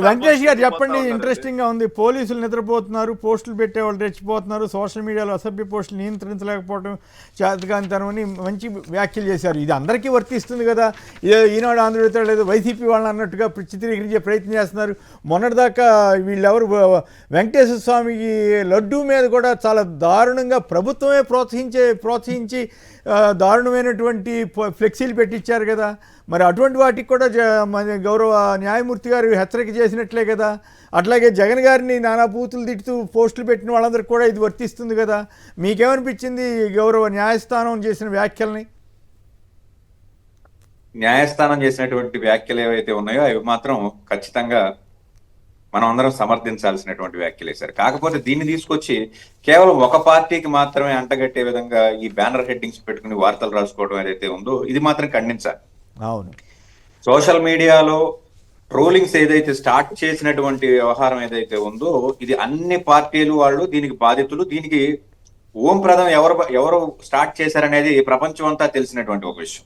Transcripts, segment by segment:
వెంకటేష్ గారు చెప్పండి, ఇంట్రెస్టింగ్గా ఉంది. పోలీసులు నిద్రపోతున్నారు, పోస్టులు పెట్టేవాళ్ళు రెచ్చిపోతున్నారు, సోషల్ మీడియాలో అసభ్య పోస్టులు నియంత్రించలేకపోవడం చేతకాంతనమని మంచి వ్యాఖ్యలు చేశారు. ఇది అందరికీ వర్తిస్తుంది కదా. ఈనాడు ఆంధ్రజ్యోతి లేదు వైసీపీ వాళ్ళని అన్నట్టుగా చిత్రీకరించే ప్రయత్నం చేస్తున్నారు. మొన్నటిదాకా వీళ్ళెవరు వెంకటేశ్వర స్వామికి లడ్డూ మీద కూడా చాలా దారుణంగా ప్రభుత్వమే ప్రోత్సహించి దారుణమైనటువంటి ఫ్లెక్సీలు పెట్టించారు కదా. మరి అటువంటి వాటికి కూడా గౌరవ న్యాయమూర్తి గారు హెచ్చరిక చేసినట్లే కదా. అట్లాగే జగన్ గారిని నానా బూతులు తిట్టుతూ పోస్టులు పెట్టిన వాళ్ళందరికీ కూడా ఇది వర్తిస్తుంది కదా. మీకేమనిపించింది గౌరవ న్యాయస్థానం చేసిన వ్యాఖ్యల్ని? న్యాయస్థానం చేసినటువంటి వ్యాఖ్యలు ఏవైతే ఉన్నాయో అవి మాత్రం ఖచ్చితంగా మనం అందరం సమర్థించాల్సినటువంటి వ్యాఖ్యలే సార్. కాకపోతే దీన్ని తీసుకొచ్చి కేవలం ఒక పార్టీకి మాత్రమే అంటగట్టే విధంగా ఈ బ్యానర్ హెడ్డింగ్స్ పెట్టుకుని వార్తలు రాసుకోవడం ఏదైతే ఉందో ఇది మాత్రం ఖండించాలి. అవును, సోషల్ మీడియాలో ట్రోలింగ్స్ ఏదైతే స్టార్ట్ చేసినటువంటి వ్యవహారం ఏదైతే ఉందో ఇది అన్ని పార్టీలు వాళ్ళు దీనికి బాధితులు. దీనికి ఓంప్రదం ఎవరు స్టార్ట్ చేశారనేది ప్రపంచం అంతా తెలిసినటువంటి ఒక విషయం.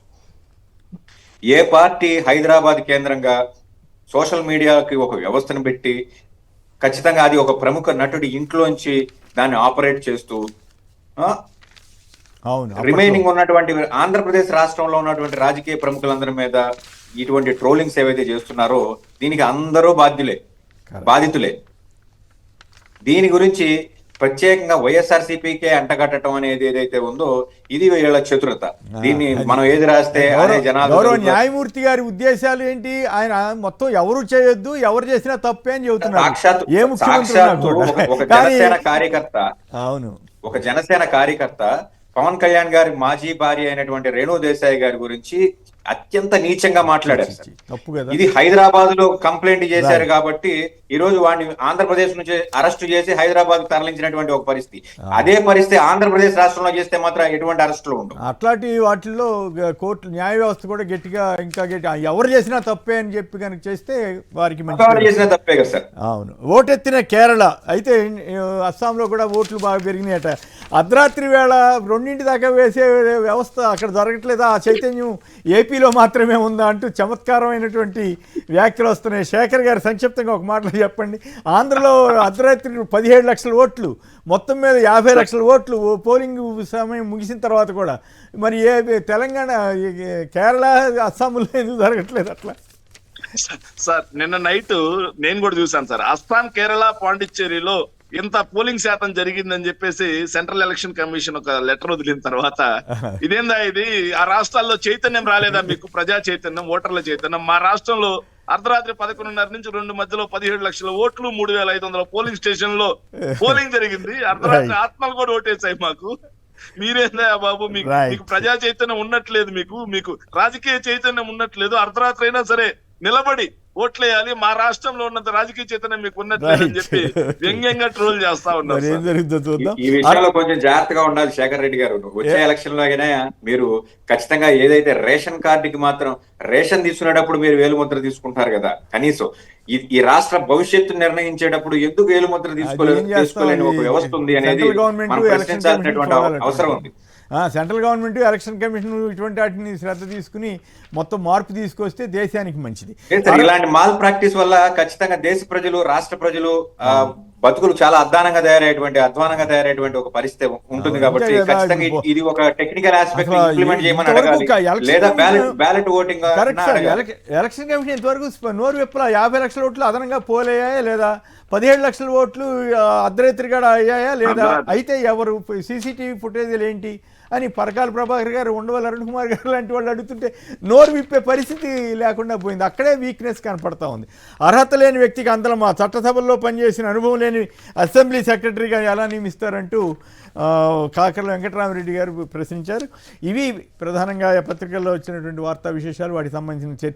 ఏ పార్టీ హైదరాబాద్ కేంద్రంగా సోషల్ మీడియాకి ఒక వ్యవస్థను పెట్టి ఖచ్చితంగా అది ఒక ప్రముఖ నటుడి ఇంట్లోంచి దాన్ని ఆపరేట్ చేస్తూ రిమైనింగ్ ఉన్నటువంటి ఆంధ్రప్రదేశ్ రాష్ట్రంలో ఉన్నటువంటి రాజకీయ ప్రముఖులందరి మీద ఇటువంటి ట్రోలింగ్స్ ఏవైతే చేస్తున్నారో దీనికి అందరూ బాధితులే. దీని గురించి ప్రత్యేకంగా వైఎస్ఆర్సీపీకే అంటగట్టడం అనేది ఏదైతే ఉందో ఇది వీళ్ళ చతురత. దీన్ని మనం ఏది రాస్తే అదే జనాలు. న్యాయమూర్తి గారి ఉద్దేశాలు ఏంటి? ఆయన మొత్తం ఎవరు చేయొద్దు, ఎవరు చేసినా తప్పే అని చెబుతున్నారు. సాక్షాత్తు ఒక జనసేన కార్యకర్త, అవును, ఒక జనసేన కార్యకర్త పవన్ కళ్యాణ్ గారి మాజీ భార్య అయినటువంటి రేణు దేశాయ్ గారి గురించి అత్యంత నీచంగా మాట్లాడారు. ఇది హైదరాబాద్ లో కంప్లైంట్ చేశారు కాబట్టి ఈ రోజు వాడిని ఆంధ్రప్రదేశ్ నుంచి అరెస్టు చేసి హైదరాబాద్ తరలించినటువంటి ఒక పరిస్థితి. అదే పరిస్థితి ఆంధ్రప్రదేశ్ రాష్ట్రంలో చేస్తే మాత్రం ఎటువంటి అరెస్టులు ఉండవు. అట్లాంటి వాటిల్లో కోర్టు న్యాయ వ్యవస్థ కూడా గట్టిగా ఇంకా ఎవరు చేసినా తప్పే అని చెప్పి కనుక చేస్తే వారికి చేసినా తప్పే కదా సార్. అవును, ఓటెత్తిన కేరళ అయితే అస్సాంలో కూడా ఓట్లు బాగా పెరిగినాయట. అర్ధరాత్రి వేళ 2 దాకా వేసే వ్యవస్థ అక్కడ జరగట్లేదా? ఆ చైతన్యం ఏపీలో మాత్రమే ఉందా అంటూ చమత్కారమైనటువంటి వ్యాఖ్యలు వస్తున్నాయి. శేఖర్ గారు సంక్షిప్తంగా ఒక మాటలో చెప్పండి. ఆంధ్రలో అర్ధరాత్రి 17 లక్షల ఓట్లు, మొత్తం మీద 50 లక్షల ఓట్లు పోలింగ్ సమయం ముగిసిన తర్వాత కూడా మరి తెలంగాణ, కేరళ, అస్సాంలో ఎందుకు జరగట్లేదు అట్లా? సార్ నిన్న నైట్ నేను కూడా చూసాను సార్. అస్సాం, కేరళ, పాండిచ్చేరిలో ఇంత పోలింగ్ శాతం జరిగిందని చెప్పేసి సెంట్రల్ ఎలక్షన్ కమిషన్ ఒక లెటర్ వదిలిన తర్వాత ఇదేందా ఇది, ఆ రాష్ట్రాల్లో చైతన్యం రాలేదా మీకు? ప్రజా చైతన్యం, ఓటర్ల చైతన్యం. మా రాష్ట్రంలో అర్ధరాత్రి 11:30 నుంచి 2 మధ్యలో 17 లక్షల ఓట్లు, 3,500 పోలింగ్ స్టేషన్ లో పోలింగ్ జరిగింది. అర్ధరాత్రి ఆత్మలు కూడా ఓటేసాయి మాకు. మీరేందా బాబు, మీకు ప్రజా చైతన్యం ఉన్నట్లేదు, మీకు రాజకీయ చైతన్యం ఉన్నట్లేదు. అర్ధరాత్రి అయినా సరే నిలబడి ఓట్లేయాలి, మా రాష్ట్రంలో ఉన్నంత రాజకీయ చైతన్యం మీకు ఉన్నట్లేదు అని చెప్పి వ్యంగ్యంగా ట్రోల్ చేస్తా ఉన్నారు. ఈ విషయంలో కొంచెం జాగ్రత్తగా ఉండాలి శేఖర్ రెడ్డి గారు. వచ్చే ఎలక్షన్ లో అయినా మీరు ఖచ్చితంగా ఏదైతే రేషన్ కార్డుకి మాత్రం రేషన్ తీసుకునేటప్పుడు మీరు వేలుముద్ర తీసుకుంటారు కదా, కనీసం ఈ రాష్ట్ర భవిష్యత్తు నిర్ణయించేటప్పుడు ఎందుకు వేలుముద్ర తీసుకోలేని ఒక వ్యవస్థ ఉంది అనేది మనం ప్రశ్నించాల్సినటువంటి అవసరం ఉంది. సెంట్రల్ గవర్నమెంట్, ఎలక్షన్ కమిషన్ ఇటువంటి వాటిని శ్రద్ధ తీసుకుని మొత్తం మార్పు తీసుకొస్తే దేశానికి మంచిది. ఇలాంటి మాల్ ప్రాక్టీస్ వల్ల ఖచ్చితంగా దేశ ప్రజలు, రాష్ట్ర ప్రజలు బతుకులు చాలా అధ్వానంగా తయారయ్యేటువంటి ఒక పరిస్థితి ఉంటుంది. కాబట్టి ఖచ్చితంగా ఇది ఒక టెక్నికల్ ఆస్పెక్ట్ ఇంప్లిమెంట్ చేయమని అడగాలి, లేదా బ్యాలెట్ ఓటింగ్. ఎలక్షన్ కమిషన్ ఇంతవరకు నోరు విప్పలా 50 లక్షల ఓట్లు అదనంగా పోలేయా లేదా 17 లక్షల ఓట్లు అర్ధరాత్రిగా అయ్యాయా లేదా? అయితే ఎవరు సీసీటీవీ ఫుటేజీలు ఏంటి అని పరకాల ప్రభాకర్ గారు, ఉండవల్లి అరుణ్ కుమార్ గారు లాంటి వాళ్ళు అడుగుతుంటే నోరు విప్పే పరిస్థితి లేకుండా పోయింది. అక్కడే వీక్నెస్ కనపడతా ఉంది. అర్హత లేని వ్యక్తికి అందరం మా చట్టసభల్లో పనిచేసిన అనుభవం లేని అసెంబ్లీ సెక్రటరీగా ఎలా నియమిస్తారంటూ కాకర్ల వెంకటరామరెడ్డి గారు ప్రశ్నించారు. ఇవి ప్రధానంగా పత్రికల్లో వచ్చినటువంటి వార్తా విశేషాలు, వాటికి సంబంధించిన చర్చ.